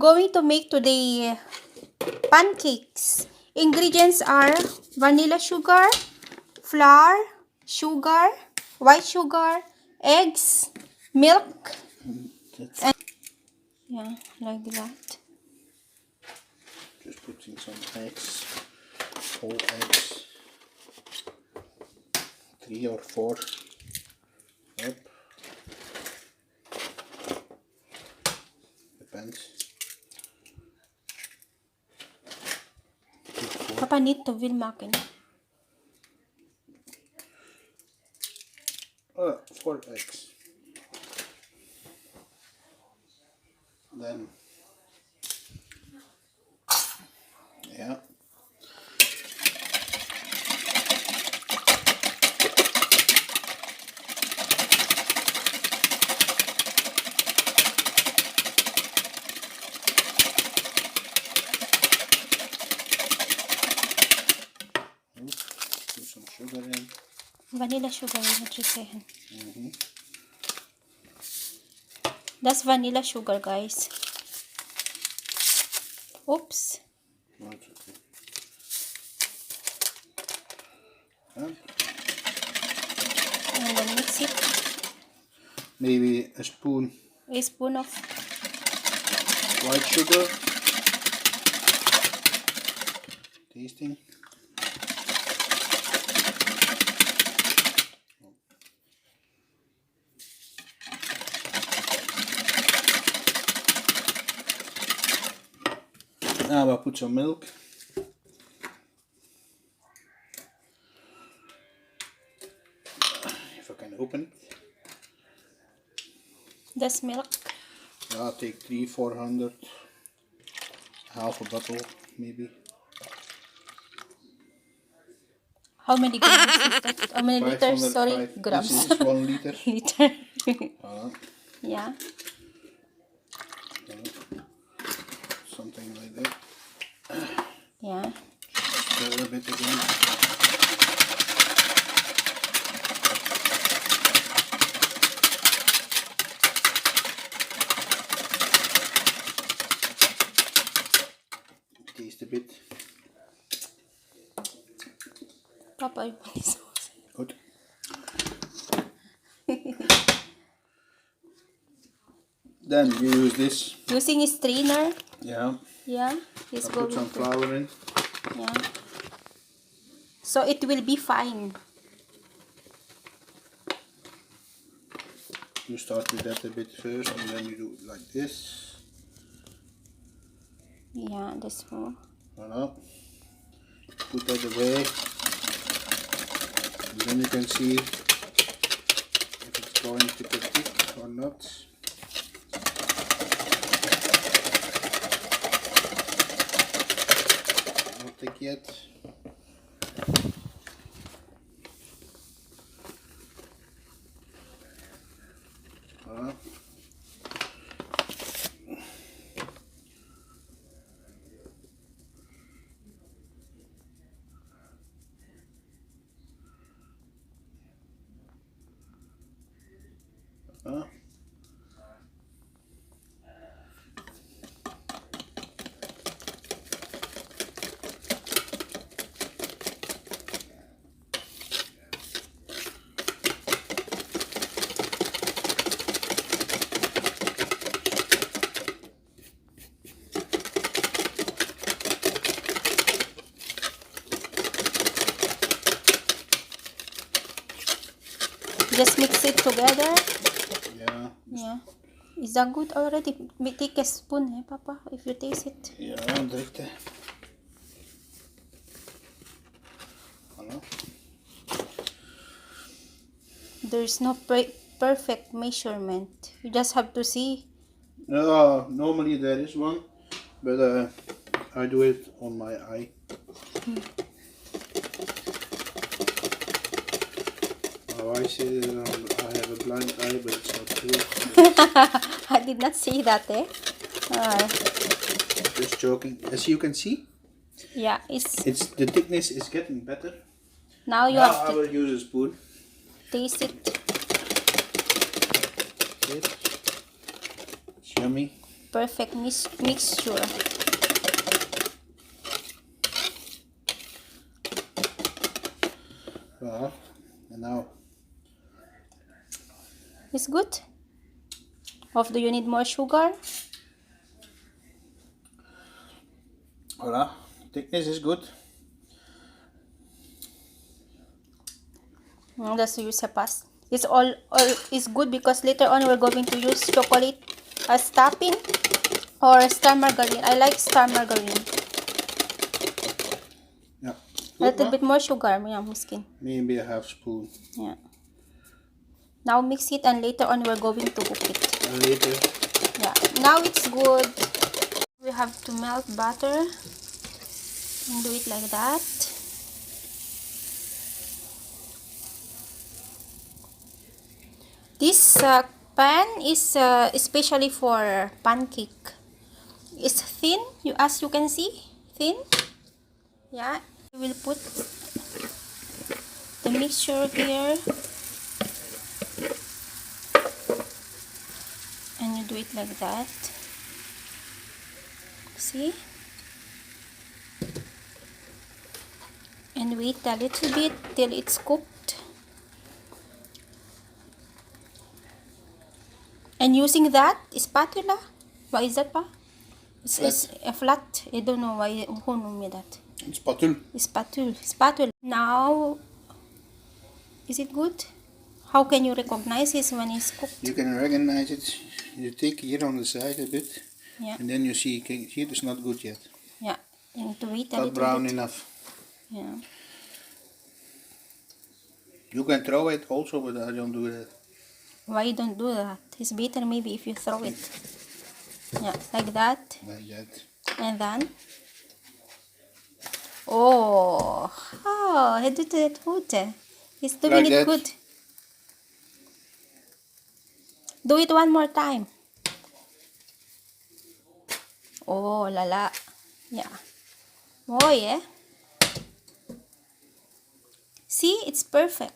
Going to make today pancakes. Ingredients are vanilla sugar, flour, sugar, white sugar, eggs, milk, and yeah, like that. Just putting some eggs, whole eggs, 3 or 4. Up. Depends. Papa niet te veel maken. 4 eggs. Then, yeah. Put some sugar in. Vanilla sugar, what you saying? That's vanilla sugar, guys. Oops. That's okay. Yeah. And then mix it. Maybe a spoon of white sugar. Tasting. Now I'll put some milk. If I can open it. this milk. I'll take 300-400, half a bottle maybe. How many grams is that? How many liters? 500, Sorry, grams. This is 1 liter. Liter. Yeah. Yeah. Something like that. Yeah. Stir a bit again. Taste a bit. Papa, you want this sauce? Good. Then you use this. Using a strainer. Yeah. Yeah. He's I'll going put some to. flour in. Yeah. So it will be fine. You start with that a bit first, and then you do it like this. Yeah, this one. Voilà. Put that away. And then you can see if it's going to get thick or not. Not thick yet. Voilà. Voilà. Just mix it together. Yeah. Yeah. Is that good already? Take a spoon, eh, Papa, if you taste it. Ja, direct. Voilà. There's no perfect measurement. You just have to see. No, normally there is one, but I do it on my eye. Oh, I say I have a blind eye, but it's not true. I did not see that, eh? Just joking. As you can see, yeah, it's the thickness is getting better. now you Now have I to will use a spoon. taste it. It's yummy. perfect mixture. And now. It's good. Or do you need more sugar? Voilà, thickness is good. Let's use a pass. It's all is good because later on we're going to use chocolate as topping or star margarine. I like star margarine. Yeah. A little bit more sugar, yeah, miskin. Maybe a half spoon. Yeah. Now mix it and later on we're going to cook it. And later. Yeah. Now it's good. We have to melt butter and do it like that. This pan is especially for pancake. It's thin, as you can see, thin. Yeah, we will put the mixture here, and you do it like that. See? And wait a little bit till it's cooked. And using that spatula, what is that pa? It's a flat. I don't know why who know me that. Spatule. Spatula. Now, is it good? How can you recognize it when it's cooked? You can recognize it. You take here on the side a bit. Yeah. And then you see, here it's not good yet. Yeah. You need to wait a Not little brown bit. enough. Yeah. You can throw it also, but I don't do that. Why you don't do that? It's better maybe if you throw it. Yeah, like that. Like that. And then. Oh, he did it good. He's doing Like it that. good. Do it one more time. Oh, lala. Yeah. Oh, yeah. See, it's perfect.